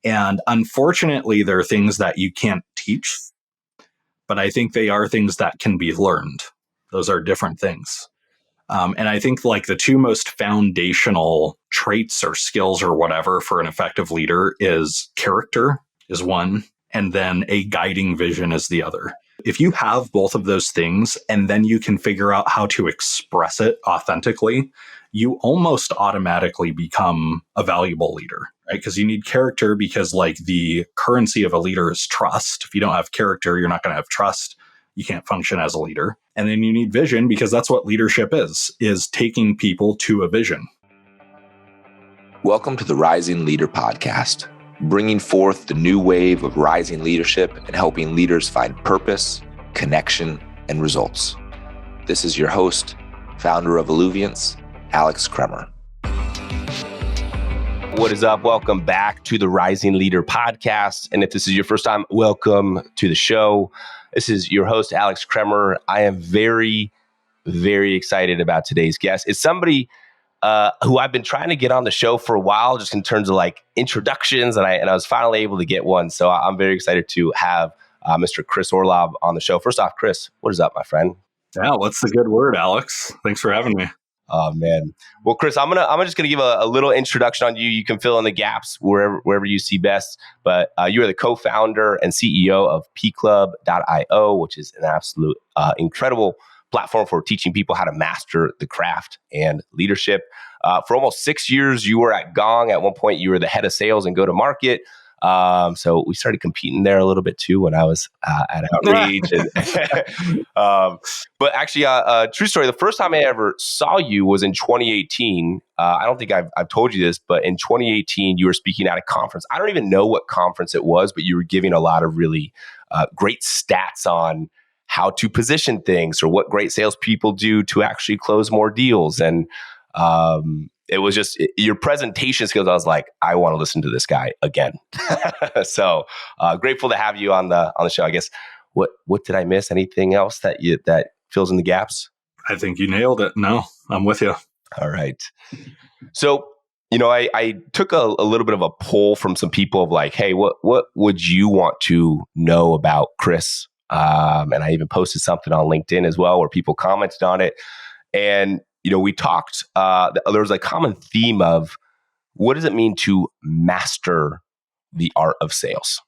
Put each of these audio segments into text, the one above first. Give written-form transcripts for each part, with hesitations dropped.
And unfortunately, there are things that you can't teach, but I think they are things that can be learned. Those are different things. And I think like the two most foundational traits or skills or whatever for an effective leader is character is one, and then a guiding vision is the other. If you have both of those things and then you can figure out how to express it authentically, you almost automatically become a valuable leader, right? Because you need character because like the currency of a leader is trust. If you don't have character, you're not going to have trust. You can't function as a leader. And then you need vision because that's what leadership is taking people to a vision. Welcome to the Rising Leader Podcast, bringing forth the new wave of rising leadership and helping leaders find purpose, connection, and results. This is your host, founder of Illuminates, Alex Kremer. What is up? Welcome back to the Rising Leader Podcast. And if this is your first time, welcome to the show. This is your host, Alex Kremer. I am very, very excited about today's guest. It's somebody who I've been trying to get on the show for a while, just in terms of like introductions, and I was finally able to get one. So I'm very excited to have Mr. Chris Orlob on the show. First off, Chris, what is up, my friend? Yeah, what's the good word, Alex? Thanks for having me. Oh man. Well, Chris, I'm just gonna give a little introduction on you. You can fill in the gaps wherever you see best. But you are the co-founder and CEO of pclub.io, which is an absolute incredible platform for teaching people how to master the craft and leadership. For almost 6 years, you were at Gong. At one point, you were the head of sales and go-to-market. So we started competing there a little bit too when I was at Outreach. But actually, true story, the first time I ever saw you was in 2018. I don't think I've told you this, but in 2018, you were speaking at a conference. I don't even know what conference it was, but you were giving a lot of really great stats on how to position things or what great salespeople do to actually close more deals. And it was just your presentation skills. I was like, I want to listen to this guy again. So grateful to have you on the show. I guess what did I miss? Anything else that fills in the gaps? I think you nailed it. No, I'm with you. All right. So I took a little bit of a poll from some people of like, hey, what would you want to know about Chris? And I even posted something on LinkedIn as well where people commented on it. And we talked, there was a common theme of what does it mean to master the art of sales?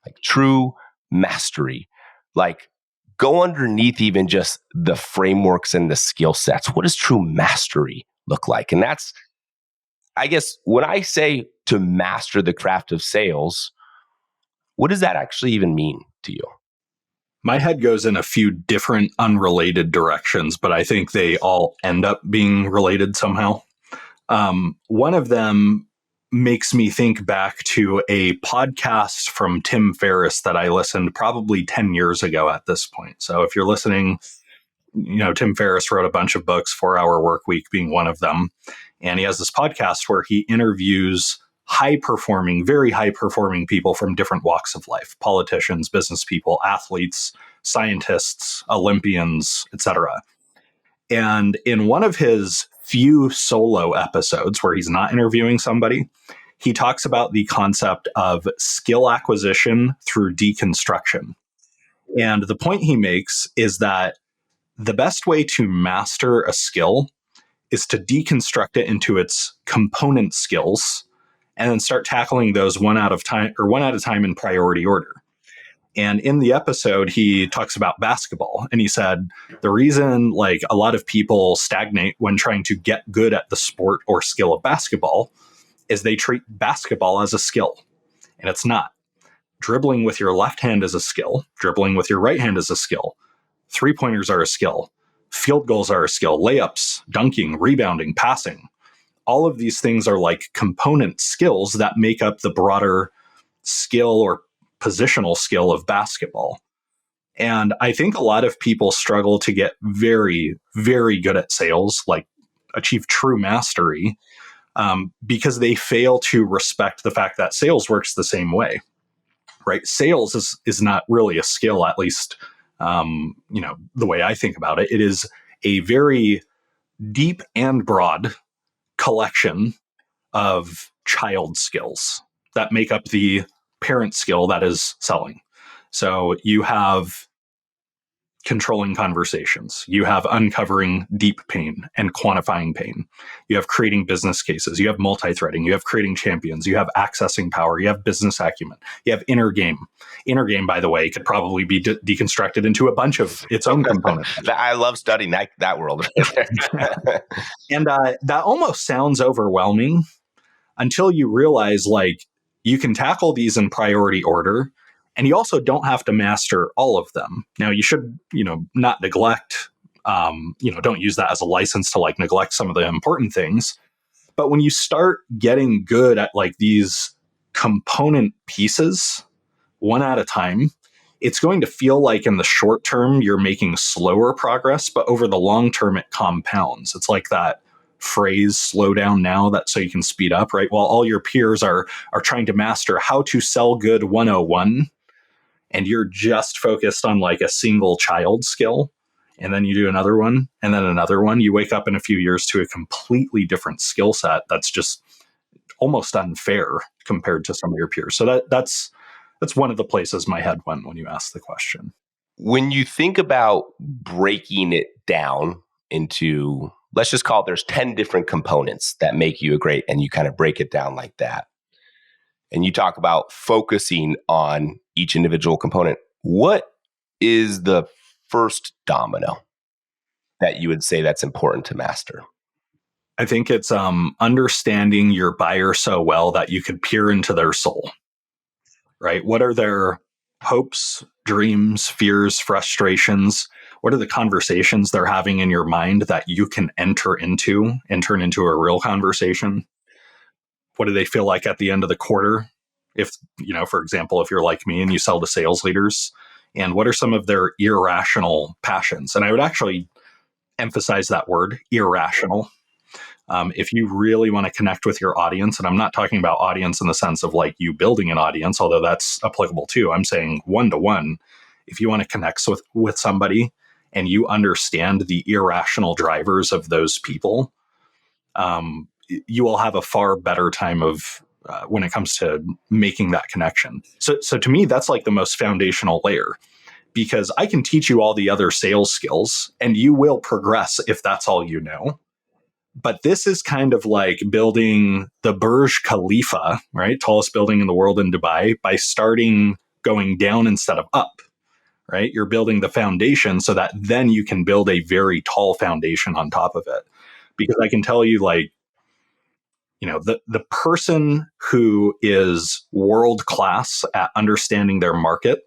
Like true mastery, like go underneath even just the frameworks and the skill sets. What does true mastery look like? And that's, I guess, when I say to master the craft of sales, what does that actually even mean to you? My head goes in a few different unrelated directions, but I think they all end up being related somehow. One of them makes me think back to a podcast from Tim Ferriss that I listened probably 10 years ago at this point. So if you're listening, Tim Ferriss wrote a bunch of books, 4 Hour Work Week being one of them. And he has this podcast where he interviews very high performing people from different walks of life, politicians, business people, athletes, scientists, Olympians, etc. And in one of his few solo episodes where he's not interviewing somebody, he talks about the concept of skill acquisition through deconstruction. And the point he makes is that the best way to master a skill is to deconstruct it into its component skills and then start tackling those one at a time in priority order. And in the episode, he talks about basketball. And he said, the reason like a lot of people stagnate when trying to get good at the sport or skill of basketball is they treat basketball as a skill. And it's not. Dribbling with your left hand is a skill. Dribbling with your right hand is a skill. 3-pointers are a skill. Field goals are a skill. Layups, dunking, rebounding, passing. All of these things are like component skills that make up the broader skill or positional skill of basketball. And I think a lot of people struggle to get very, very good at sales, like achieve true mastery, because they fail to respect the fact that sales works the same way, right? Sales is not really a skill, at least, the way I think about it. It is a very deep and broad collection of child skills. that make up the parent skill that is selling. So you have controlling conversations. You have uncovering deep pain and quantifying pain. You have creating business cases. You have multi-threading. You have creating champions. You have accessing power. You have business acumen. You have inner game. Inner game, by the way, could probably be deconstructed into a bunch of its own components. I love studying that world. And that almost sounds overwhelming until you realize, like, you can tackle these in priority order, and you also don't have to master all of them. Now, you should, not neglect, don't use that as a license to like neglect some of the important things. But when you start getting good at like these component pieces, one at a time, it's going to feel like in the short term, you're making slower progress, but over the long term, it compounds. It's like that phrase, slow down now, that so you can speed up, right? While all your peers are trying to master how to sell good 101, and you're just focused on like a single child skill, and then you do another one and then another one, you wake up in a few years to a completely different skill set that's just almost unfair compared to some of your peers. So that's one of the places my head went when you asked the question. When you think about breaking it down into, let's just call it, there's 10 different components that make you a great, and you kind of break it down like that. And you talk about focusing on each individual component. What is the first domino that you would say that's important to master? I think it's understanding your buyer so well that you could peer into their soul, right? What are their hopes, dreams, fears, frustrations? What are the conversations they're having in your mind that you can enter into and turn into a real conversation? What do they feel like at the end of the quarter? If, for example, if you're like me and you sell to sales leaders, and what are some of their irrational passions? And I would actually emphasize that word, irrational. If you really want to connect with your audience, and I'm not talking about audience in the sense of like you building an audience, although that's applicable too. I'm saying one-to-one. If you want to connect with somebody and you understand the irrational drivers of those people, you will have a far better time of when it comes to making that connection. So to me, that's like the most foundational layer, because I can teach you all the other sales skills and you will progress if that's all you know. But this is kind of like building the Burj Khalifa, right? Tallest building in the world in Dubai, by starting going down instead of up, right? You're building the foundation so that then you can build a very tall foundation on top of it. Because I can tell you, like, the person who is world class at understanding their market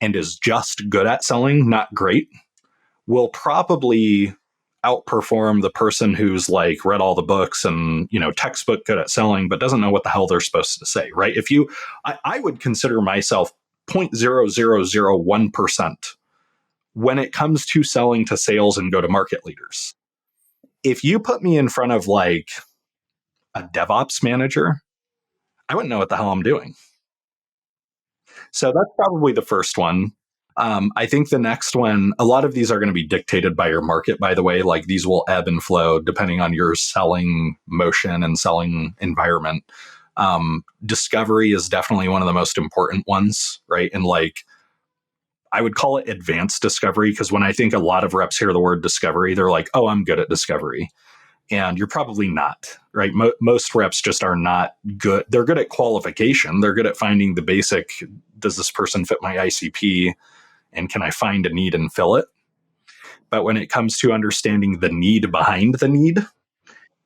and is just good at selling, not great, will probably outperform the person who's like read all the books and, textbook good at selling, but doesn't know what the hell they're supposed to say, right? I would consider myself 0.0001% when it comes to selling to sales and go to market leaders. If you put me in front of like a DevOps manager, I wouldn't know what the hell I'm doing. So that's probably the first one. I think the next one, a lot of these are going to be dictated by your market, by the way. Like, these will ebb and flow depending on your selling motion and selling environment. Discovery is definitely one of the most important ones, right? And like, I would call it advanced discovery, because when I think a lot of reps hear the word discovery, they're like, oh, I'm good at discovery. And you're probably not, right? Most reps just are not good. They're good at qualification. They're good at finding the basic, does this person fit my ICP? And can I find a need and fill it? But when it comes to understanding the need behind the need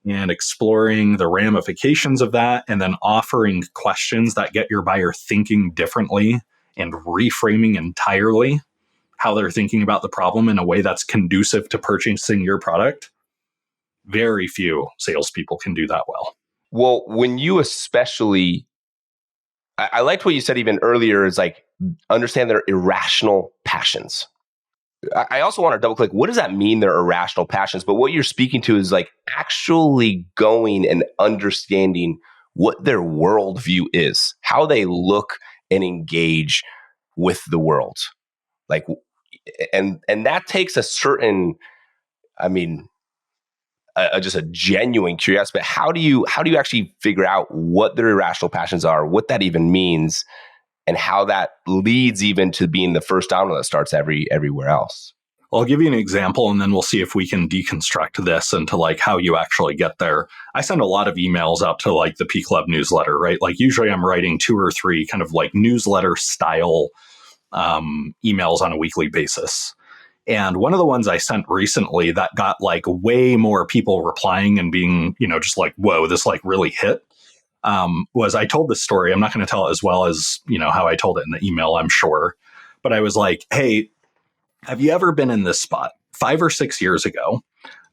and exploring the ramifications of that, and then offering questions that get your buyer thinking differently and reframing entirely how they're thinking about the problem in a way that's conducive to purchasing your product, very few salespeople can do that well. Well, when you especially, I liked what you said even earlier, is like, understand their irrational passions. I also want to double click. What does that mean, their irrational passions? But what you're speaking to is like actually going and understanding what their worldview is, how they look and engage with the world. Like, and that takes a certain, just a genuine curiosity. But how do you actually figure out what their irrational passions are, what that even means, and how that leads even to being the first domino that starts everywhere else? I'll give you an example, and then we'll see if we can deconstruct this into like how you actually get there. I send a lot of emails out to like the P Club newsletter, right? Like usually I'm writing 2 or 3 kind of like newsletter style emails on a weekly basis. And one of the ones I sent recently that got like way more people replying and being, just like, whoa, this like really hit, was I told this story. I'm not going to tell it as well as, how I told it in the email, I'm sure. But I was like, hey, have you ever been in this spot? 5 or 6 years ago,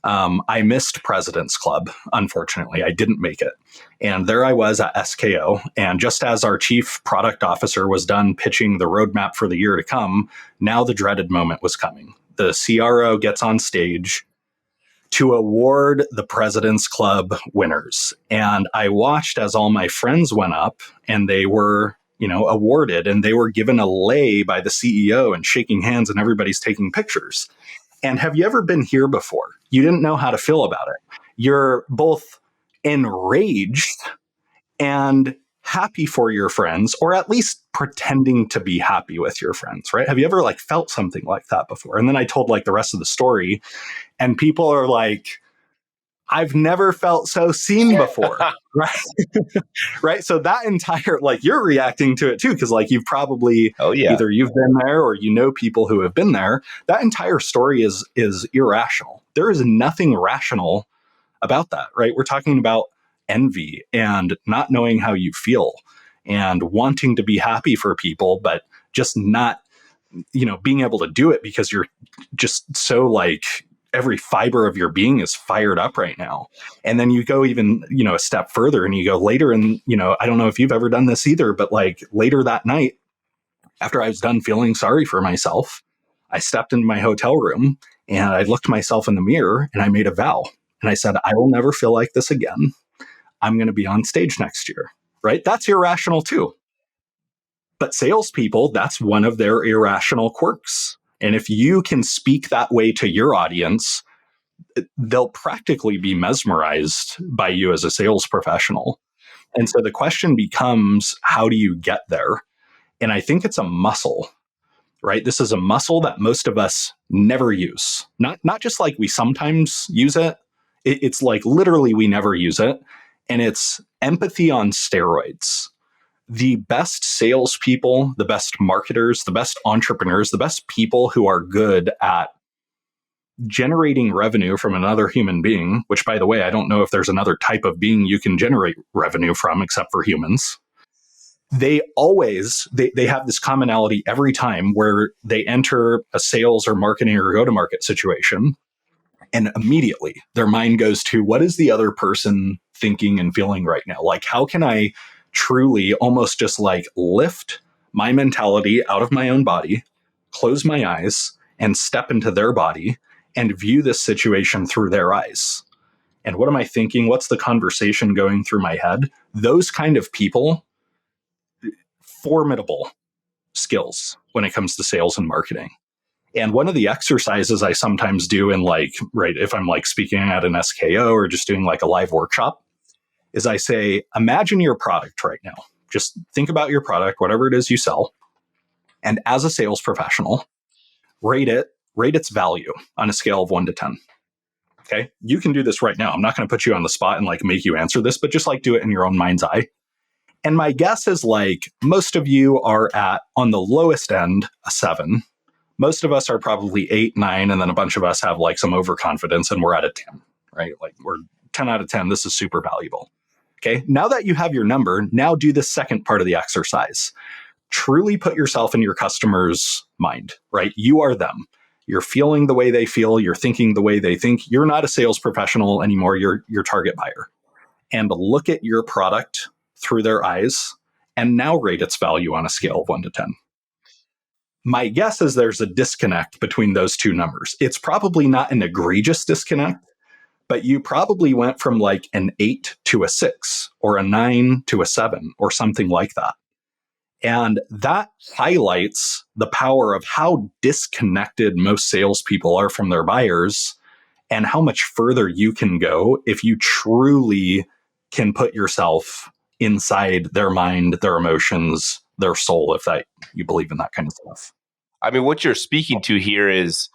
I missed President's Club. Unfortunately, I didn't make it. And there I was at SKO. And just as our chief product officer was done pitching the roadmap for the year to come, now the dreaded moment was coming. The CRO gets on stage to award the President's Club winners. And I watched as all my friends went up and they were awarded, and they were given a lei by the CEO and shaking hands, and everybody's taking pictures. And have you ever been here before? You didn't know how to feel about it. You're both enraged and happy for your friends, or at least pretending to be happy with your friends, right? Have you ever like felt something like that before? And then I told like the rest of the story, and people are like, I've never felt so seen before, right? Right. So that entire, like, you're reacting to it too, because like you've probably either you've been there or people who have been there. That entire story is irrational. There is nothing rational about that, right? We're talking about envy and not knowing how you feel and wanting to be happy for people, but just not, being able to do it because you're just so like, every fiber of your being is fired up right now. And then you go even, a step further and you go later, and, I don't know if you've ever done this either, but like later that night, after I was done feeling sorry for myself, I stepped into my hotel room and I looked myself in the mirror and I made a vow. And I said, I will never feel like this again. I'm going to be on stage next year, right? That's irrational too. But salespeople, that's one of their irrational quirks. And if you can speak that way to your audience, they'll practically be mesmerized by you as a sales professional. And so the question becomes, how do you get there? And I think it's a muscle, right? This is a muscle that most of us never use. Not just like we sometimes use it. It's like literally we never use it. And it's empathy on steroids. The best salespeople, the best marketers, the best entrepreneurs, the best people who are good at generating revenue from another human being, which, by the way, I don't know if there's another type of being you can generate revenue from except for humans. They always, they have this commonality every time where they enter a sales or marketing or go-to-market situation, and immediately their mind goes to, what is the other person thinking and feeling right now? Like, how can I truly almost just like lift my mentality out of my own body, close my eyes, and step into their body and view this situation through their eyes? And what am I thinking? What's the conversation going through my head? Those kind of people, formidable skills when it comes to sales and marketing. And one of the exercises I sometimes do in like, right, if I'm like speaking at an SKO or just doing like a live workshop, is I say, imagine your product right now. Just think about your product, whatever it is you sell. And as a sales professional, rate its value on a scale of 1 to 10. Okay. You can do this right now. I'm not going to put you on the spot and like make you answer this, but just like do it in your own mind's eye. And my guess is like most of you are at, on the lowest end, a 7. Most of us are probably 8, 9, and then a bunch of us have like some overconfidence and we're at a 10, right? Like we're 10 out of 10. This is super valuable. Okay. Now that you have your number, now do the second part of the exercise. Truly put yourself in your customer's mind, right? You are them. You're feeling the way they feel. You're thinking the way they think. You're not a sales professional anymore. You're your target buyer. And look at your product through their eyes and now rate its value on a scale of 1 to 10. My guess is there's a disconnect between those two numbers. It's probably not an egregious disconnect, but you probably went from like an 8 to a 6 or a 9 to a 7 or something like that. And that highlights the power of how disconnected most salespeople are from their buyers and how much further you can go if you truly can put yourself inside their mind, their emotions, their soul, if that you believe in that kind of stuff. I mean, what you're speaking to here is,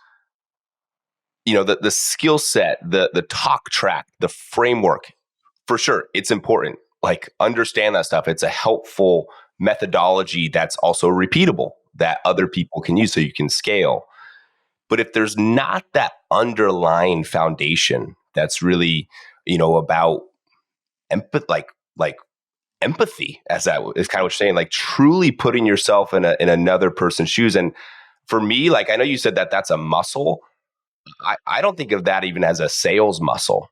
the skill set, the talk track, the framework. For sure, it's important. Like, understand that stuff. It's a helpful methodology that's also repeatable that other people can use so you can scale. But if there's not that underlying foundation that's really, about empathy, like empathy, as that is kind of what you're saying, like truly putting yourself in another person's shoes. And for me, like, I know you said that that's a muscle. I don't think of that even as a sales muscle.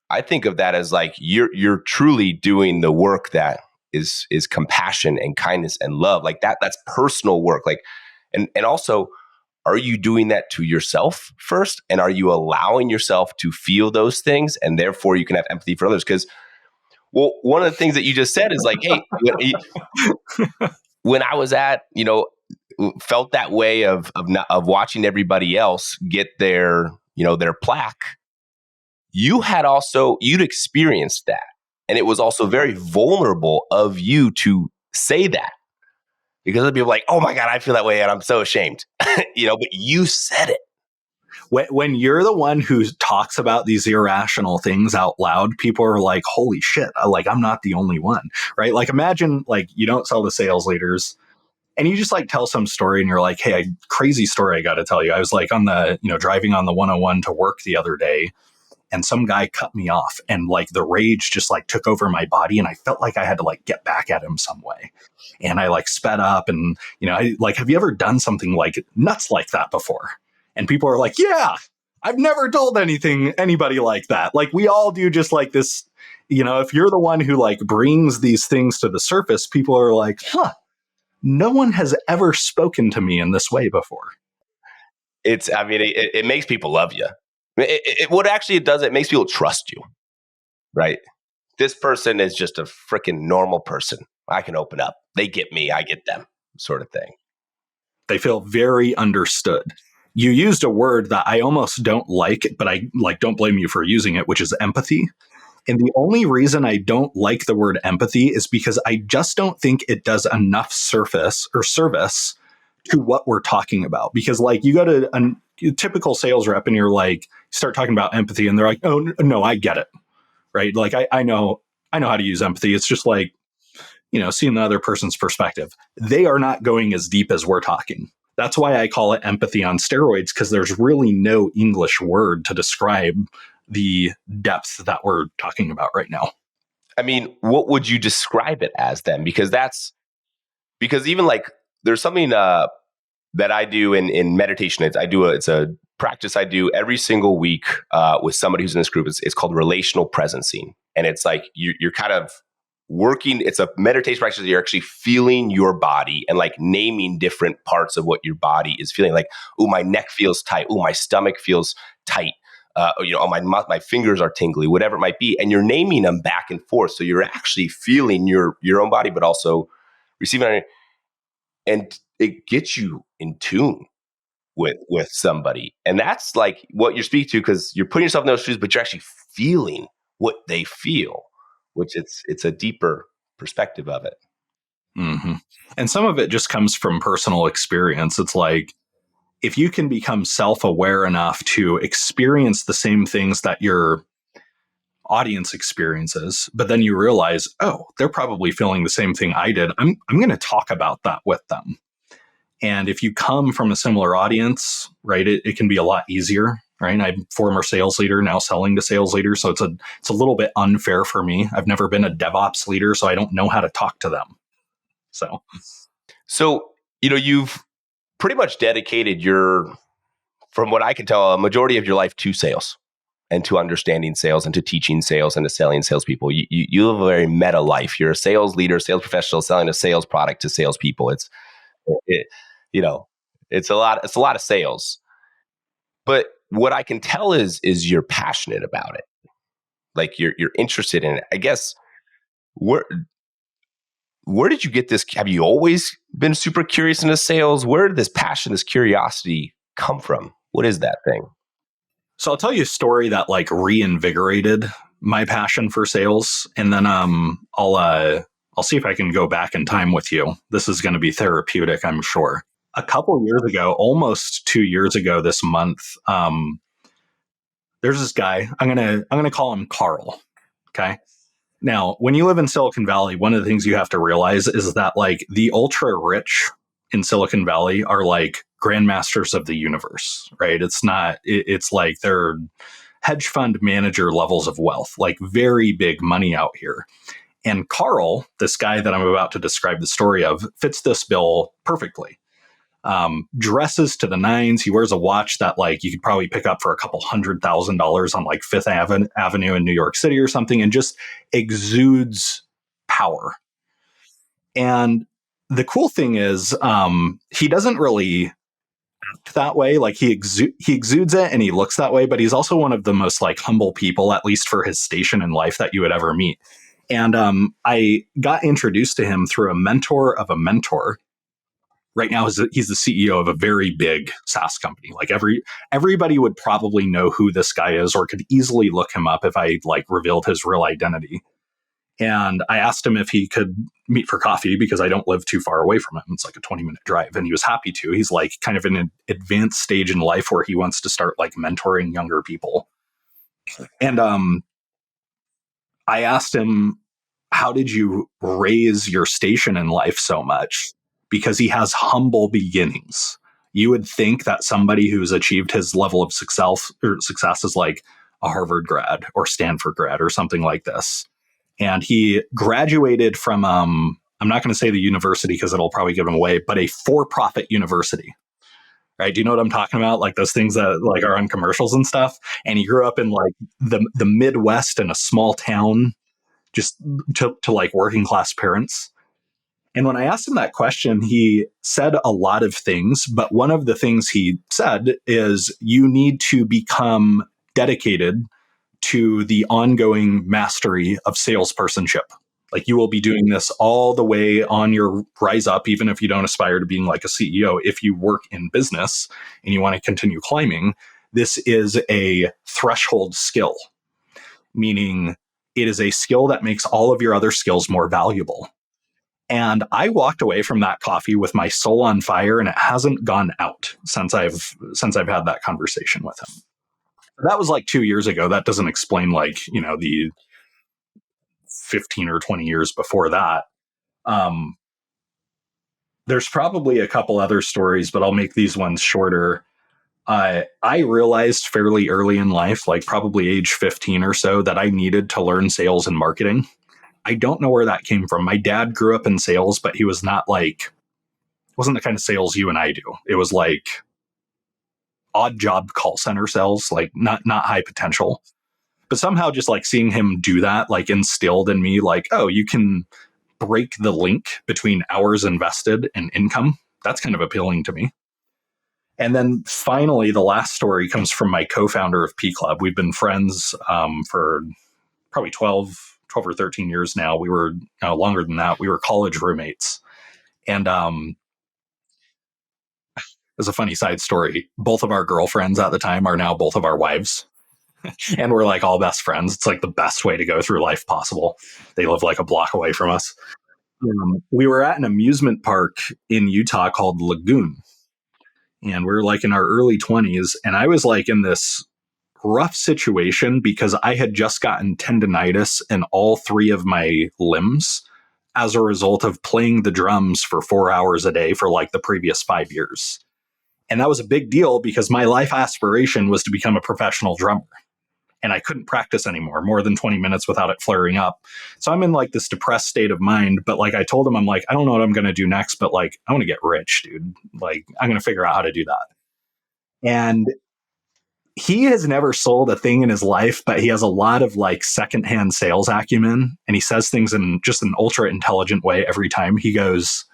I think of that as like you're truly doing the work that is compassion and kindness and love. Like that's personal work. Like, and also, are you doing that to yourself first? And are you allowing yourself to feel those things? And therefore you can have empathy for others. Because, well, one of the things that you just said is like, hey, when I was felt that way of watching everybody else get their plaque, you'd experienced that. And it was also very vulnerable of you to say that, because other people are like, oh my God, I feel that way and I'm so ashamed, but you said it. When you're the one who talks about these irrational things out loud, people are like, holy shit, like I'm not the only one, right? Like imagine like you don't sell to sales leaders and you just like tell some story and you're like, hey, crazy story I got to tell you. I was like on the, driving on the 101 to work the other day, and some guy cut me off and like the rage just like took over my body and I felt like I had to like get back at him some way. And I like sped up and, I like, have you ever done something like nuts like that before? And people are like, yeah, I've never told anybody like that. Like we all do just like this, if you're the one who like brings these things to the surface, people are like, no one has ever spoken to me in this way before. It makes people love you. What actually it does, it makes people trust you, right? This person is just a freaking normal person. I can open up. They get me. I get them, sort of thing. They feel very understood. You used a word that I almost don't like, but I don't blame you for using it, which is empathy. And the only reason I don't like the word empathy is because I just don't think it does enough service to what we're talking about. Because like you go to a typical sales rep and you're like, start talking about empathy and they're like, oh no, I get it. Right. Like I know how to use empathy. It's just like, seeing the other person's perspective. They are not going as deep as we're talking. That's why I call it empathy on steroids, because there's really no English word to describe the depth that we're talking about right now. I mean, what would you describe it as then? Because even like there's something that I do in meditation. It's a practice I do every single week with somebody who's in this group. It's called relational presencing. And it's like you're kind of working. It's a meditation practice. You're actually feeling your body and like naming different parts of what your body is feeling. Like, oh, my neck feels tight. Oh, my stomach feels tight. My fingers are tingly, whatever it might be. And you're naming them back and forth. So you're actually feeling your own body, but also receiving it. And it gets you in tune with somebody. And that's like what you're speaking to, because you're putting yourself in those shoes, but you're actually feeling what they feel, which it's a deeper perspective of it. Mm-hmm. And some of it just comes from personal experience. It's like, if you can become self-aware enough to experience the same things that your audience experiences, but then you realize, oh, they're probably feeling the same thing I did. I'm going to talk about that with them. And if you come from a similar audience, right, it can be a lot easier, right? I'm a former sales leader, now selling to sales leaders. So it's a little bit unfair for me. I've never been a DevOps leader, so I don't know how to talk to them. So, you've pretty much dedicated from what I can tell, a majority of your life to sales and to understanding sales and to teaching sales and to selling salespeople. You live a very meta life. You're a sales leader, sales professional, selling a sales product to salespeople. It's a lot of sales. But what I can tell is you're passionate about it. Like you're interested in it. I guess where did you get this? Have you always been super curious into sales? Where did this passion, this curiosity come from? What is that thing? So I'll tell you a story that like reinvigorated my passion for sales, and then I'll see if I can go back in time with you. This is going to be therapeutic, I'm sure. A couple of years ago, almost 2 years ago this month, there's this guy. I'm gonna call him Carl. Okay. Now, when you live in Silicon Valley, one of the things you have to realize is that like the ultra rich in Silicon Valley are like grandmasters of the universe, right? It's like they're hedge fund manager levels of wealth, like very big money out here. And Carl, this guy that I'm about to describe the story of, fits this bill perfectly. Dresses to the nines. He wears a watch that like you could probably pick up for a couple $100,000 on like Fifth Avenue in New York City or something, and just exudes power. And the cool thing is, he doesn't really act that way. Like he exudes it and he looks that way, but he's also one of the most like humble people, at least for his station in life, that you would ever meet. And I got introduced to him through a mentor of a mentor. Right now, he's the CEO of a very big SaaS company. Like everybody would probably know who this guy is, or could easily look him up if I like revealed his real identity. And I asked him if he could meet for coffee because I don't live too far away from him. It's like a 20-minute drive, and he was happy to. He's like kind of in an advanced stage in life where he wants to start like mentoring younger people. And I asked him, how did you raise your station in life so much? Because he has humble beginnings. You would think that somebody who's achieved his level of success is like a Harvard grad or Stanford grad or something like this. And he graduated from, I'm not going to say the university because it'll probably give him away, but a for-profit university. Right? Do you know what I'm talking about? Like those things that like are on commercials and stuff. And he grew up in like the Midwest in a small town, just to like working class parents. And when I asked him that question, he said a lot of things, but one of the things he said is you need to become dedicated to the ongoing mastery of salespersonship. Like you will be doing this all the way on your rise up, even if you don't aspire to being like a CEO. If you work in business and you want to continue climbing, this is a threshold skill, meaning it is a skill that makes all of your other skills more valuable. And I walked away from that coffee with my soul on fire, and it hasn't gone out since I've had that conversation with him. That was like 2 years ago. That doesn't explain like, the 15 or 20 years before that. There's probably a couple other stories, but I'll make these ones shorter. I realized fairly early in life, like probably age 15 or so, that I needed to learn sales and marketing. I don't know where that came from. My dad grew up in sales, but he was wasn't the kind of sales you and I do. It was like odd job call center sales, like not high potential. But somehow just like seeing him do that, like instilled in me, like, oh, you can break the link between hours invested and income. That's kind of appealing to me. And then finally, the last story comes from my co-founder of P Club. We've been friends for probably 12 or 13 years now. We were longer than that. We were college roommates. And there's a funny side story. Both of our girlfriends at the time are now both of our wives. And we're like all best friends. It's like the best way to go through life possible. They live like a block away from us. We were at an amusement park in Utah called Lagoon. And we were like in our early 20s. And I was like in this rough situation because I had just gotten tendonitis in all three of my limbs as a result of playing the drums for 4 hours a day for like the previous 5 years. And that was a big deal because my life aspiration was to become a professional drummer. And I couldn't practice anymore, more than 20 minutes without it flaring up. So I'm in like this depressed state of mind. But like I told him, I'm like, I don't know what I'm going to do next, but like, I want to get rich, dude. Like, I'm going to figure out how to do that. And he has never sold a thing in his life, but he has a lot of like secondhand sales acumen. And he says things in just an ultra intelligent way every time. He goes,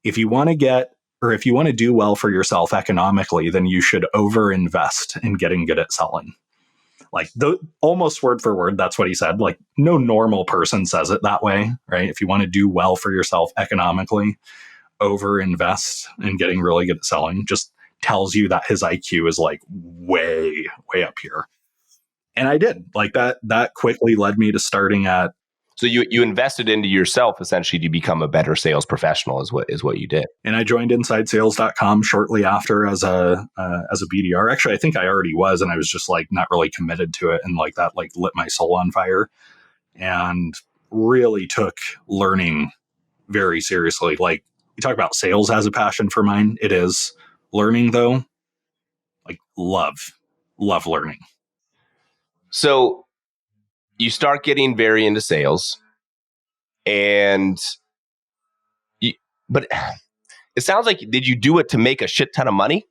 if you want to do well for yourself economically, then you should overinvest in getting good at selling. Like almost word for word, that's what he said. Like no normal person says it that way, right? If you want to do well for yourself economically, overinvest in getting really good at selling. Just tells you that his IQ is like way, way up here. And I did. Like that quickly led me to starting at. So you invested into yourself essentially to become a better sales professional is what you did. And I joined InsideSales.com shortly after as a BDR. Actually, I think I already was, and I was just like not really committed to it, and like that like lit my soul on fire, and really took learning very seriously. Like, you talk about sales as a passion for mine. It is. Learning, though, like love learning. So you start getting very into sales, but it sounds like, did you do it to make a shit ton of money?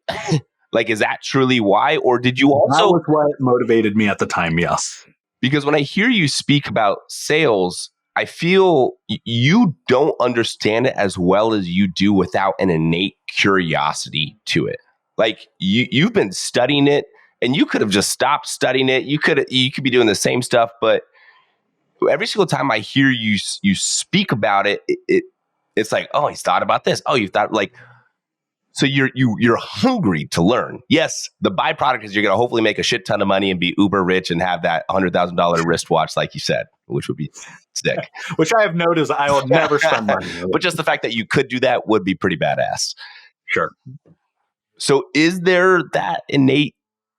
Like, is that truly why? Or did you also... That was what motivated me at the time, yes. Because when I hear you speak about sales, I feel you don't understand it as well as you do without an innate curiosity to it. Like, you've been studying it, and you could have just stopped studying it. You could be doing the same stuff, but every single time I hear you speak about it, it's like, oh, he's thought about this. Oh, you've thought, like, so you're hungry to learn. Yes, the byproduct is you're going to hopefully make a shit ton of money and be uber rich and have that $100,000 wristwatch, like you said, which would be sick. Which I have noticed I will never spend money on. But just the fact that you could do that would be pretty badass. Sure. So is there that innate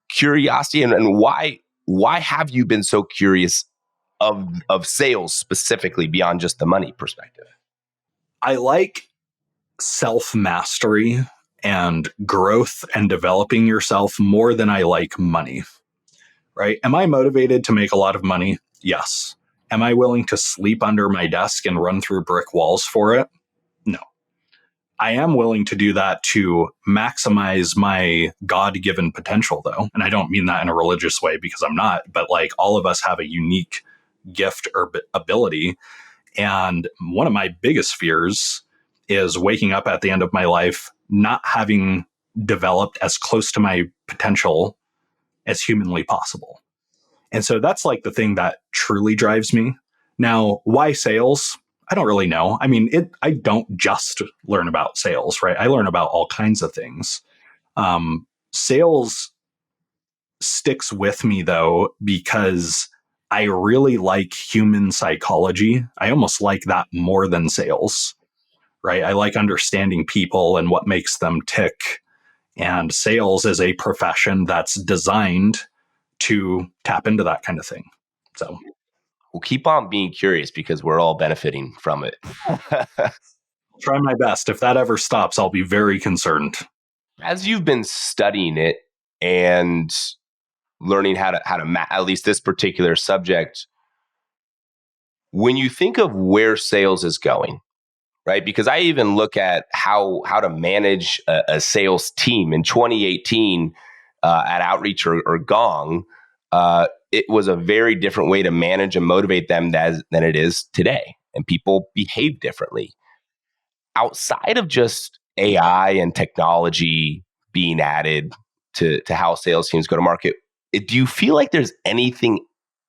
curiosity, and why have you been so curious of sales specifically beyond just the money perspective? I like self-mastery and growth and developing yourself more than I like money, right? Am I motivated to make a lot of money? Yes. Am I willing to sleep under my desk and run through brick walls for it? No. I am willing to do that to maximize my God-given potential, though. And I don't mean that in a religious way, because I'm not, but like, all of us have a unique gift or ability. And one of my biggest fears is waking up at the end of my life not having developed as close to my potential as humanly possible. And so that's like the thing that truly drives me. Now, why sales? I don't really know. I mean, I don't just learn about sales, right? I learn about all kinds of things. Sales sticks with me, though, because I really like human psychology. I almost like that more than sales, right? I like understanding people and what makes them tick. And sales is a profession that's designed to tap into that kind of thing. So we'll keep on being curious because we're all benefiting from it. Try my best. If that ever stops, I'll be very concerned. As you've been studying it and learning how to at least this particular subject, when you think of where sales is going, right? Because I even look at how to manage a sales team in 2018 at Outreach or Gong. It was a very different way to manage and motivate them than it is today. And people behave differently. Outside of just AI and technology being added to how sales teams go to market, do you feel like there's anything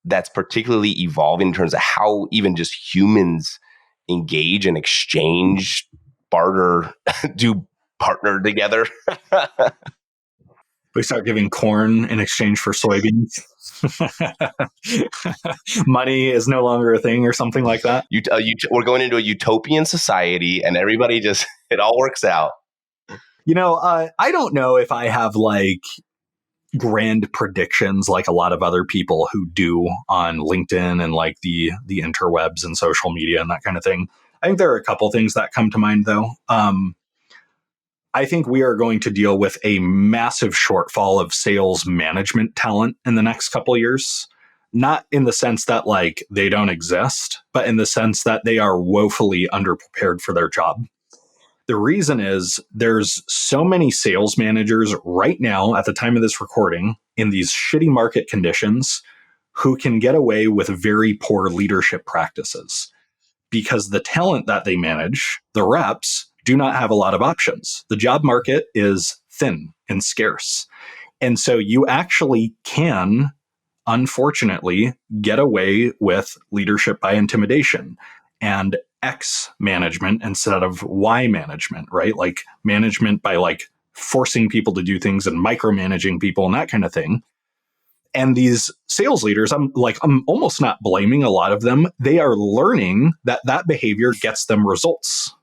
that's particularly evolving in terms of how even just humans engage and exchange, barter, do partner together? We start giving corn in exchange for soybeans. Money is no longer a thing or something like that. We're going into a utopian society and everybody just, it all works out. You know, I don't know if I have like grand predictions like a lot of other people who do on LinkedIn and like the interwebs and social media and that kind of thing. I think there are a couple things that come to mind, though. I think we are going to deal with a massive shortfall of sales management talent in the next couple of years. Not in the sense that like they don't exist, but in the sense that they are woefully underprepared for their job. The reason is there's so many sales managers right now at the time of this recording in these shitty market conditions who can get away with very poor leadership practices because the talent that they manage, the reps, do not have a lot of options. The job market is thin and scarce. And so you actually can, unfortunately, get away with leadership by intimidation and X management instead of Y management, right? Like management by like forcing people to do things and micromanaging people and that kind of thing. And these sales leaders, I'm almost not blaming a lot of them. They are learning that behavior gets them results,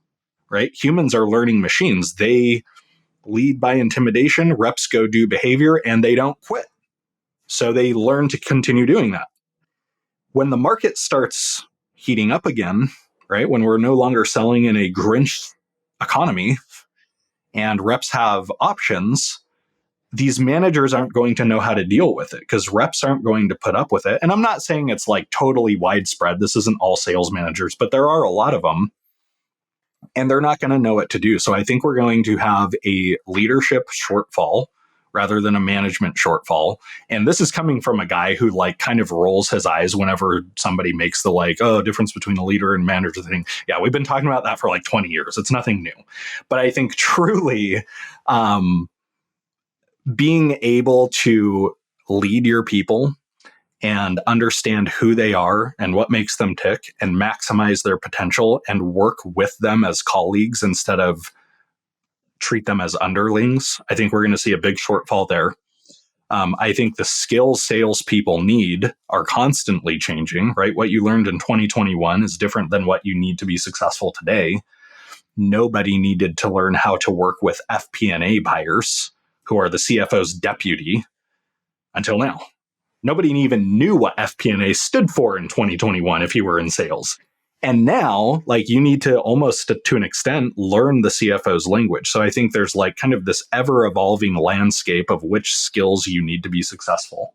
right? Humans are learning machines. They lead by intimidation, reps go do behavior, and they don't quit. So they learn to continue doing that. When the market starts heating up again, right? When we're no longer selling in a Grinch economy and reps have options, these managers aren't going to know how to deal with it because reps aren't going to put up with it. And I'm not saying it's like totally widespread. This isn't all sales managers, but there are a lot of them, and they're not going to know what to do. So I think we're going to have a leadership shortfall rather than a management shortfall. And this is coming from a guy who like kind of rolls his eyes whenever somebody makes the difference between a leader and manager thing. Yeah, we've been talking about that for like 20 years. It's nothing new. But I think truly, being able to lead your people and understand who they are and what makes them tick and maximize their potential and work with them as colleagues instead of treat them as underlings. I think we're going to see a big shortfall there. I think the skills salespeople need are constantly changing, right? What you learned in 2021 is different than what you need to be successful today. Nobody needed to learn how to work with FP&A buyers who are the CFO's deputy until now. Nobody even knew what FP&A stood for in 2021 if you were in sales. And now, you need to almost to an extent learn the CFO's language. So I think there's kind of this ever evolving landscape of which skills you need to be successful.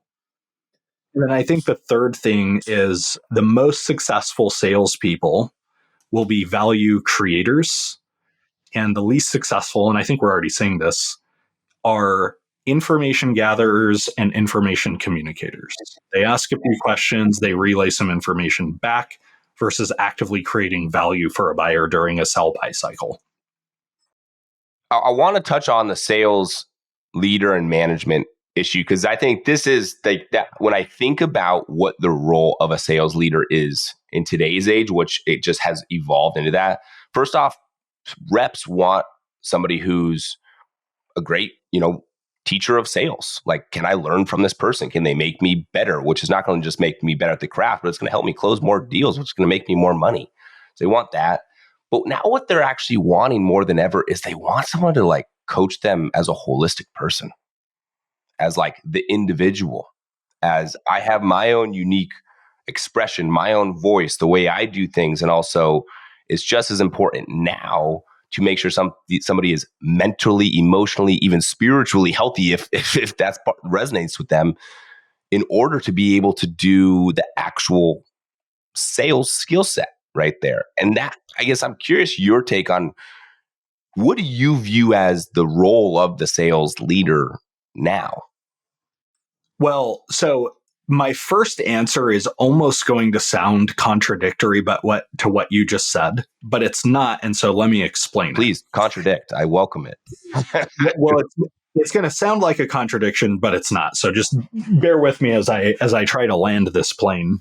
And then I think the third thing is the most successful salespeople will be value creators, and the least successful, and I think we're already seeing this, are information gatherers and information communicators. They ask a few questions, they relay some information back versus actively creating value for a buyer during a sell-buy cycle. I want to touch on the sales leader and management issue because I think this is that when I think about what the role of a sales leader is in today's age, which it just has evolved into that. First off, reps want somebody who's a great, teacher of sales. Can I learn from this person? Can they make me better? Which is not going to just make me better at the craft, but it's going to help me close more deals, which is going to make me more money. So they want that. But now what they're actually wanting more than ever is they want someone to coach them as a holistic person, as the individual, as I have my own unique expression, my own voice, the way I do things. And also it's just as important now to make sure somebody is mentally, emotionally, even spiritually healthy, if that resonates with them, in order to be able to do the actual sales skill set right there. And that, I guess I'm curious your take on, what do you view as the role of the sales leader now? Well, so my first answer is almost going to sound contradictory, to what you just said, but it's not. And so let me explain. Please contradict. I welcome it. Well, it's going to sound like a contradiction, but it's not. So just bear with me as I try to land this plane.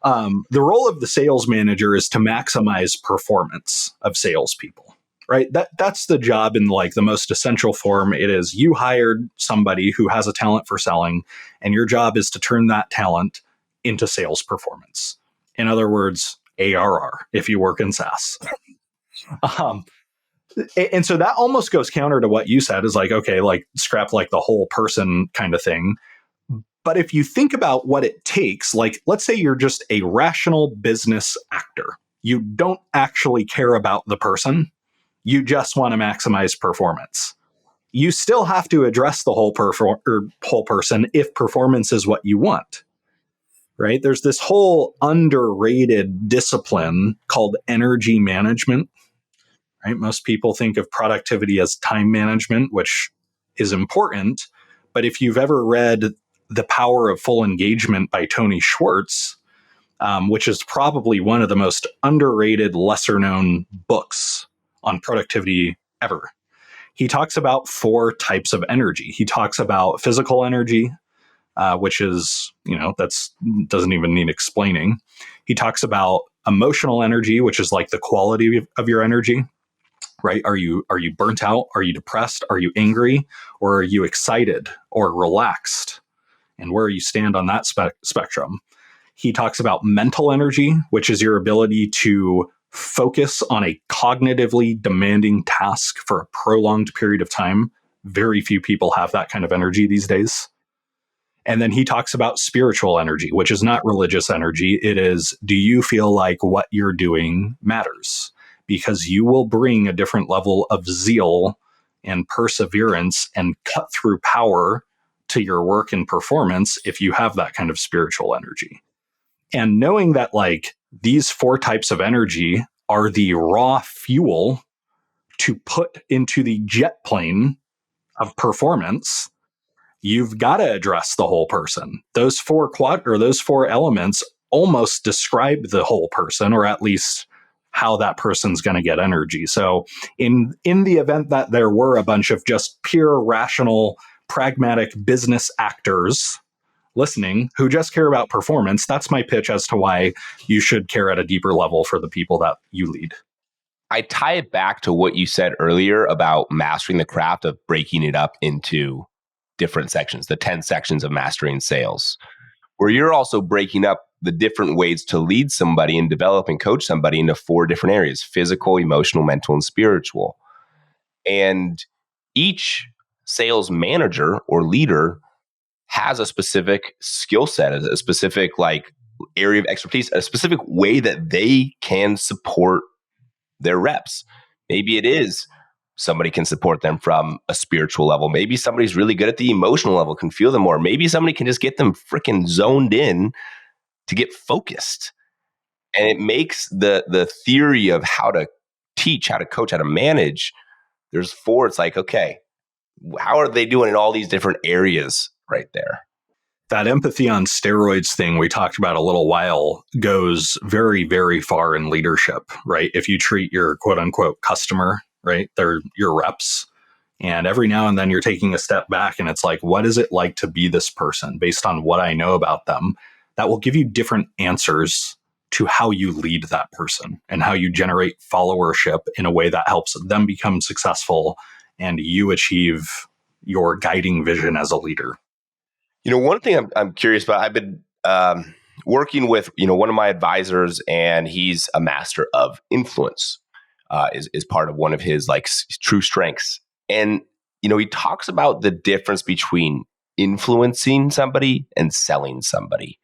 The role of the sales manager is to maximize performance of salespeople. Right? That's the job in the most essential form. It is you hired somebody who has a talent for selling, and your job is to turn that talent into sales performance. In other words, ARR, if you work in SaaS. And so that almost goes counter to what you said is scrap the whole person kind of thing. But if you think about what it takes, let's say you're just a rational business actor. You don't actually care about the person. You just want to maximize performance. You still have to address the whole person if performance is what you want, right? There's this whole underrated discipline called energy management, right? Most people think of productivity as time management, which is important. But if you've ever read The Power of Full Engagement by Tony Schwartz, which is probably one of the most underrated, lesser known books on productivity ever. He talks about 4 types of energy. He talks about physical energy, which is, that's doesn't even need explaining. He talks about emotional energy, which is the quality of your energy. right? Are you burnt out? Are you depressed? Are you angry? Or are you excited or relaxed? And where you stand on that spectrum. He talks about mental energy, which is your ability to focus on a cognitively demanding task for a prolonged period of time. Very few people have that kind of energy these days. And then he talks about spiritual energy, which is not religious energy. It is, do you feel like what you're doing matters? Because you will bring a different level of zeal and perseverance and cut through power to your work and performance if you have that kind of spiritual energy. And knowing that like these 4 types of energy are the raw fuel to put into the jet plane of performance, you've got to address the whole person. Those 4 elements almost describe the whole person, or at least how that person's going to get energy. So in the event that there were a bunch of just pure rational, pragmatic business actors listening who just care about performance, that's my pitch as to why you should care at a deeper level for the people that you lead. I tie it back to what you said earlier about mastering the craft of breaking it up into different sections, the 10 sections of mastering sales, where you're also breaking up the different ways to lead somebody and develop and coach somebody into 4 different areas: physical, emotional, mental, and spiritual. And each sales manager or leader has a specific skill set, a specific like area of expertise, a specific way that they can support their reps. Maybe it is somebody can support them from a spiritual level. Maybe somebody's really good at the emotional level, can feel them more. Maybe somebody can just get them freaking zoned in to get focused. And it makes the theory of how to teach, how to coach, how to manage, there's 4. It's like, okay, how are they doing in all these different areas right there? That empathy on steroids thing we talked about a little while goes very, very far in leadership, right? If you treat your quote unquote customer, right, they're your reps. And every now and then you're taking a step back and it's like, what is it like to be this person based on what I know about them? That will give you different answers to how you lead that person and how you generate followership in a way that helps them become successful and you achieve your guiding vision as a leader. You know, one thing I'm curious about, I've been working with, one of my advisors, and he's a master of influence, is part of one of his like true strengths. And, he talks about the difference between influencing somebody and selling somebody.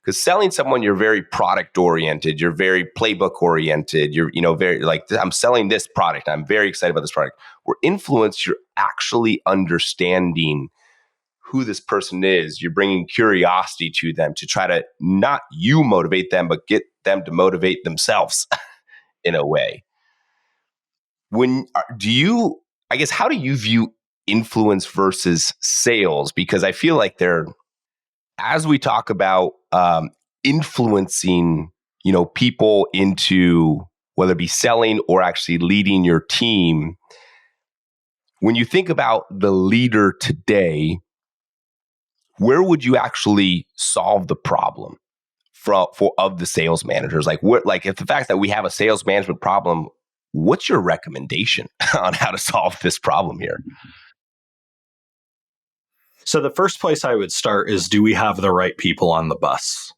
Because selling someone, you're very product oriented, you're very playbook oriented, you're, very like, I'm selling this product, I'm very excited about this product. Where influence, you're actually understanding who this person is. You're bringing curiosity to them to try to not you motivate them, but get them to motivate themselves in a way. How do you view influence versus sales? Because I feel like as we talk about influencing, people into whether it be selling or actually leading your team, when you think about the leader today, where would you actually solve the problem of the sales managers? Like if the fact that we have a sales management problem, what's your recommendation on how to solve this problem here? So the first place I would start is, do we have the right people on the bus?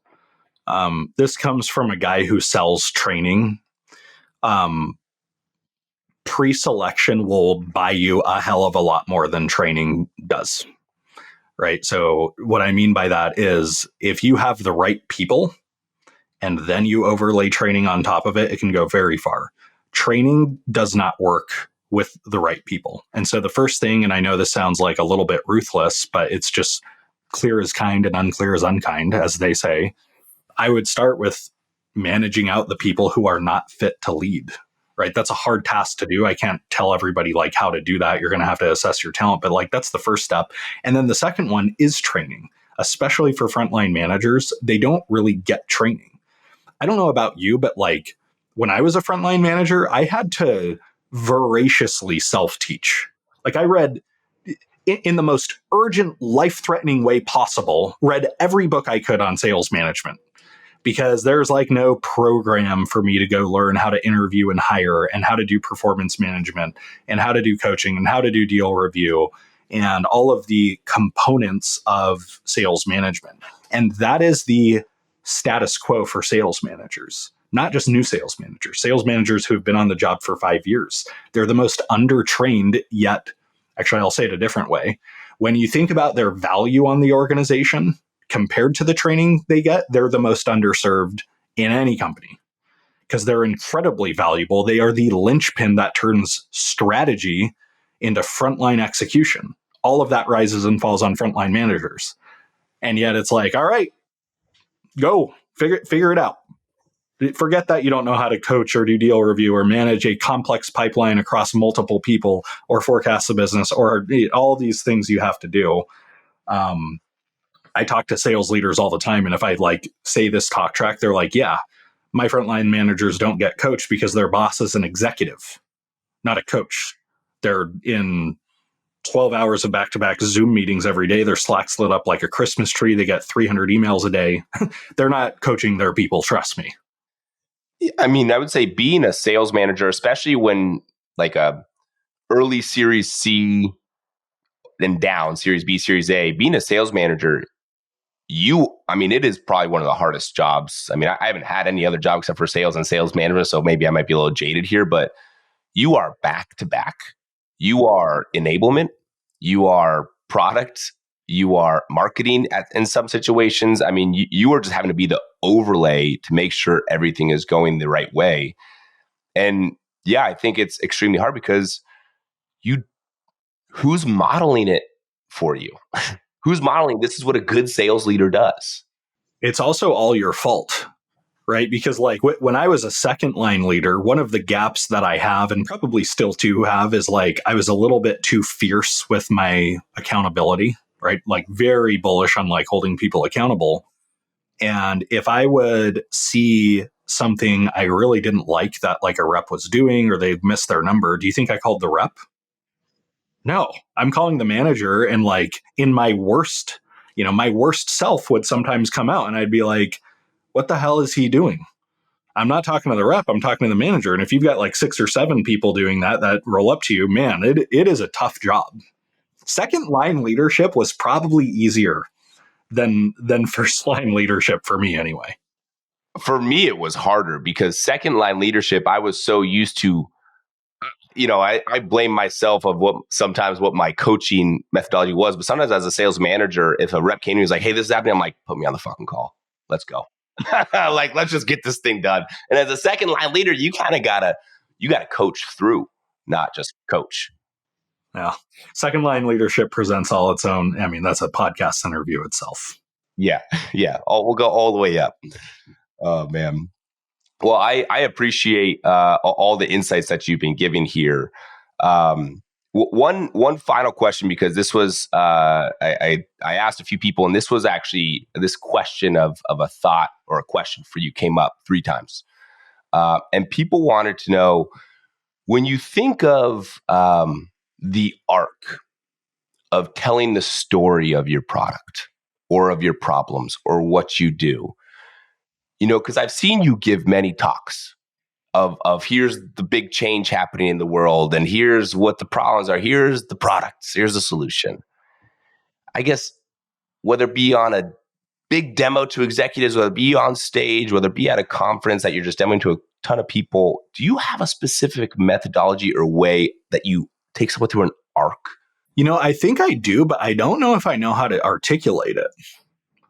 This comes from a guy who sells training. Pre-selection will buy you a hell of a lot more than training does. Right. So what I mean by that is if you have the right people and then you overlay training on top of it, it can go very far. Training does not work with the right people. And so the first thing, and I know this sounds like a little bit ruthless, but it's just clear as kind and unclear as unkind, as they say, I would start with managing out the people who are not fit to lead. Right. That's a hard task to do. I can't tell everybody like how to do that. You're going to have to assess your talent, but like that's the first step. And then the second one is training, especially for frontline managers. They don't really get training. I don't know about you, but like when I was a frontline manager, I had to voraciously self-teach. Like I read in the most urgent, life-threatening way possible, read every book I could on sales management. because there's like no program for me to go learn how to interview and hire and how to do performance management and how to do coaching and how to do deal review and all of the components of sales management. And that is the status quo for sales managers, not just new sales managers who have been on the job for 5 years. They're the most undertrained yet. Actually, I'll say it a different way. When you think about their value on the organization compared to the training they get, they're the most underserved in any company because they're incredibly valuable. They are the linchpin that turns strategy into frontline execution. All of that rises and falls on frontline managers. And yet it's like, all right, go figure it out. Forget that you don't know how to coach or do deal review or manage a complex pipeline across multiple people or forecast the business or all these things you have to do. I talk to sales leaders all the time. And if I like say this talk track, they're like, yeah, my frontline managers don't get coached because their boss is an executive, not a coach. They're in 12 hours of back-to-back Zoom meetings every day. Their Slack's lit up like a Christmas tree. They get 300 emails a day. They're not coaching their people. Trust me. I mean, I would say being a sales manager, especially when like a early Series C then down, Series B, Series A, being a sales manager, it is probably one of the hardest jobs. I mean, I haven't had any other job except for sales and sales management, so maybe I might be a little jaded here, but you are back to back. You are enablement, you are product, you are marketing in some situations. I mean, you are just having to be the overlay to make sure everything is going the right way. And yeah, I think it's extremely hard because who's modeling it for you? Who's modeling this is what a good sales leader does? It's also all your fault, right? Because like when I was a second line leader, one of the gaps that I have and probably still do have is like I was a little bit too fierce with my accountability, right? Like very bullish on like holding people accountable. And if I would see something I really didn't like that like a rep was doing or they missed their number, do you think I called the rep? No, I'm calling the manager. And like in my worst self would sometimes come out and I'd be like, what the hell is he doing? I'm not talking to the rep, I'm talking to the manager. And if you've got like 6 or 7 people doing that roll up to you, man, it is a tough job. Second line leadership was probably easier than first line leadership for me anyway. For me, it was harder because second line leadership, I was so used to, I blame myself of what my coaching methodology was. But sometimes as a sales manager, if a rep came to me and was like, hey, this is happening, I'm like, put me on the fucking call. Let's go. Like, let's just get this thing done. And as a second line leader, you kind of gotta coach through, not just coach. Yeah. Second line leadership presents all its own. I mean, that's a podcast interview itself. Yeah. Yeah. We'll go all the way up. Oh, man. Well, I appreciate all the insights that you've been giving here. One final question, because this was I asked a few people, and this was actually this question of a thought or a question for you came up 3 times, and people wanted to know, when you think of the arc of telling the story of your product or of your problems or what you do, because I've seen you give many talks of here's the big change happening in the world, and here's what the problems are, here's the products, here's the solution. I guess whether it be on a big demo to executives, whether it be on stage, whether it be at a conference that you're just demoing to a ton of people, do you have a specific methodology or way that you take someone through an arc? I think I do, but I don't know if I know how to articulate it.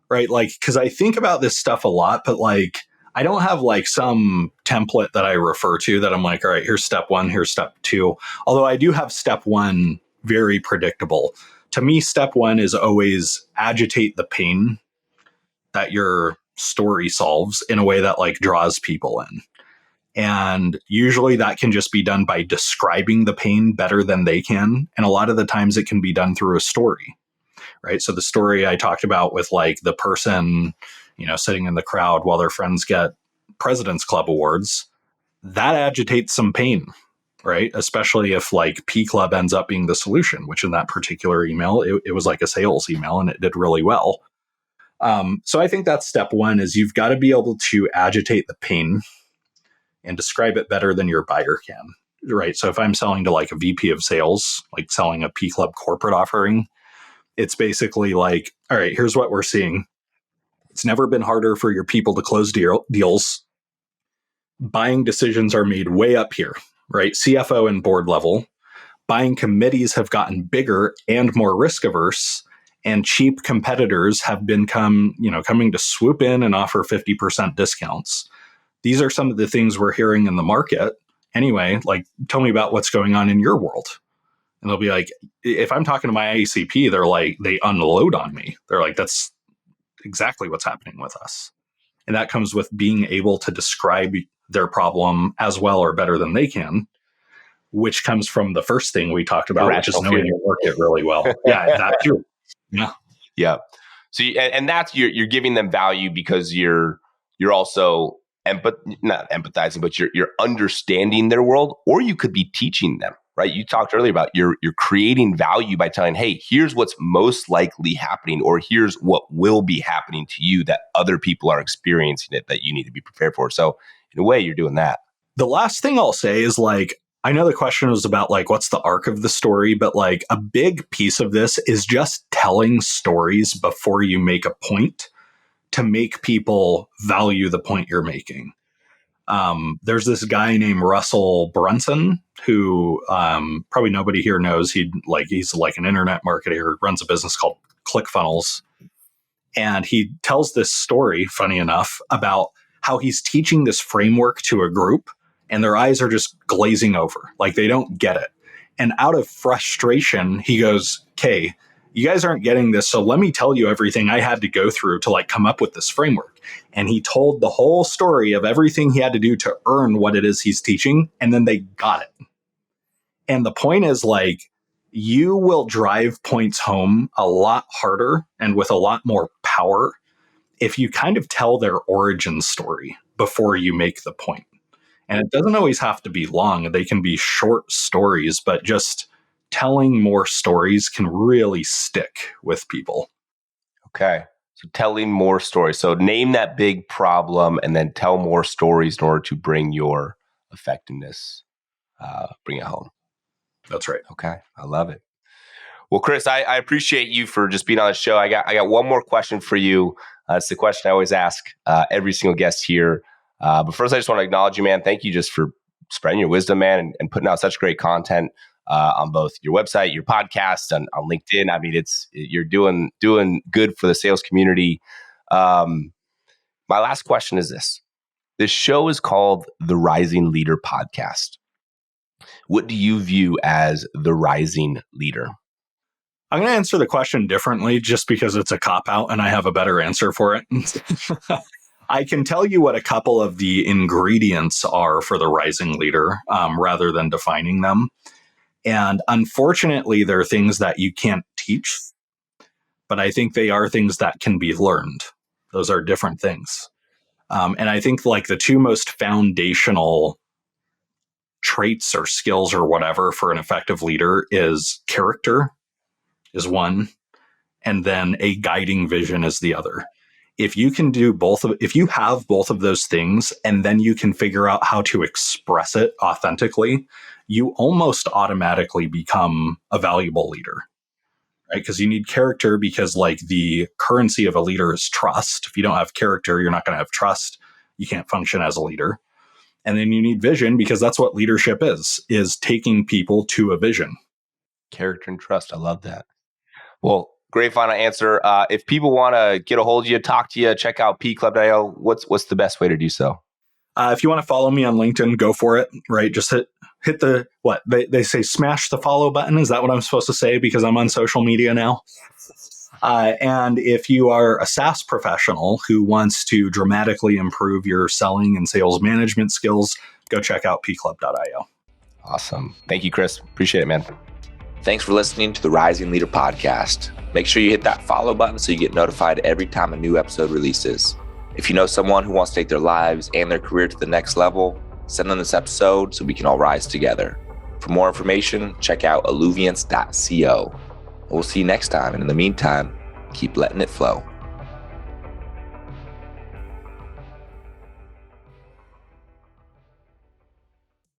Right? Like, because I think about this stuff a lot, but like, I don't have like some template that I refer to that I'm like, all right, here's step 1, here's step 2. Although I do have step 1 very predictable. To me, step 1 is always agitate the pain that your story solves in a way that like draws people in. And usually that can just be done by describing the pain better than they can. And a lot of the times it can be done through a story. Right. So the story I talked about with like the person, sitting in the crowd while their friends get President's Club awards, that agitates some pain, right? Especially if like P Club ends up being the solution, which in that particular email, it was like a sales email and it did really well. So I think that's step one is you've got to be able to agitate the pain and describe it better than your buyer can, right? So if I'm selling to like a VP of sales, like selling a P Club corporate offering, it's basically like, all right, here's what we're seeing. It's never been harder for your people to close deals. Buying decisions are made way up here, right? CFO and board level. Buying committees have gotten bigger and more risk averse, and cheap competitors have been coming to swoop in and offer 50% discounts. These are some of the things we're hearing in the market. Anyway, like, tell me about what's going on in your world. And they'll be like, if I'm talking to my ACP, they're like, they unload on me. They're like, that's exactly what's happening with us. And that comes with being able to describe their problem as well or better than they can, which comes from the first thing we talked about, which is knowing your market really well. Yeah, that too. Yeah. Yeah. So, and that's, you're giving them value because you're also not empathizing, but you're understanding their world, or you could be teaching them, right? You talked earlier about you're creating value by telling, hey, here's what's most likely happening, or here's what will be happening to you that other people are experiencing it that you need to be prepared for. So in a way, you're doing that. The last thing I'll say is, like, I know the question was about like, what's the arc of the story, but like a big piece of this is just telling stories before you make a point to make people value the point you're making. There's this guy named Russell Brunson who probably nobody here knows. He's like an internet marketer, runs a business called ClickFunnels. And he tells this story, funny enough, about how he's teaching this framework to a group and their eyes are just glazing over, like they don't get it. And out of frustration, he goes, okay, you guys aren't getting this, so let me tell you everything I had to go through to like come up with this framework. And he told the whole story of everything he had to do to earn what it is he's teaching, and then they got it. And the point is, like, you will drive points home a lot harder and with a lot more power if you kind of tell their origin story before you make the point. And it doesn't always have to be long. They can be short stories, but just telling more stories can really stick with people. Okay. So telling more stories. So name that big problem and then tell more stories in order to bring your effectiveness, bring it home. That's right. Okay. I love it. Well, Chris, I appreciate you for just being on the show. I got one more question for you. It's the question I always ask every single guest here. But first, I just want to acknowledge you, man. Thank you just for spreading your wisdom, man, and putting out such great content on both your website, your podcast, on LinkedIn. I mean, you're doing good for the sales community. My last question is this. This show is called the Rising Leader Podcast. What do you view as the rising leader? I'm going to answer the question differently just because it's a cop-out and I have a better answer for it. I can tell you what a couple of the ingredients are for the rising leader rather than defining them. And unfortunately, there are things that you can't teach, but I think they are things that can be learned. Those are different things. And I think like the two most foundational traits or skills or whatever for an effective leader is character is one, and then a guiding vision is the other. If you can do if you have both of those things, and then you can figure out how to express it authentically, you almost automatically become a valuable leader, right? Because you need character, because like the currency of a leader is trust. If you don't have character, you're not going to have trust. You can't function as a leader. And then you need vision, because that's what leadership is taking people to a vision. Character and trust. I love that. Well, great final answer. If people want to get a hold of you, talk to you, check out pclub.io, what's the best way to do so? If you want to follow me on LinkedIn, go for it, right? Just hit the, what? They say smash the follow button. Is that what I'm supposed to say? Because I'm on social media now. And if you are a SaaS professional who wants to dramatically improve your selling and sales management skills, go check out pclub.io. Awesome. Thank you, Chris. Appreciate it, man. Thanks for listening to the Rising Leader Podcast. Make sure you hit that follow button so you get notified every time a new episode releases. If you know someone who wants to take their lives and their career to the next level, send them this episode so we can all rise together. For more information, check out illuminates.co. We'll see you next time. And in the meantime, keep letting it flow.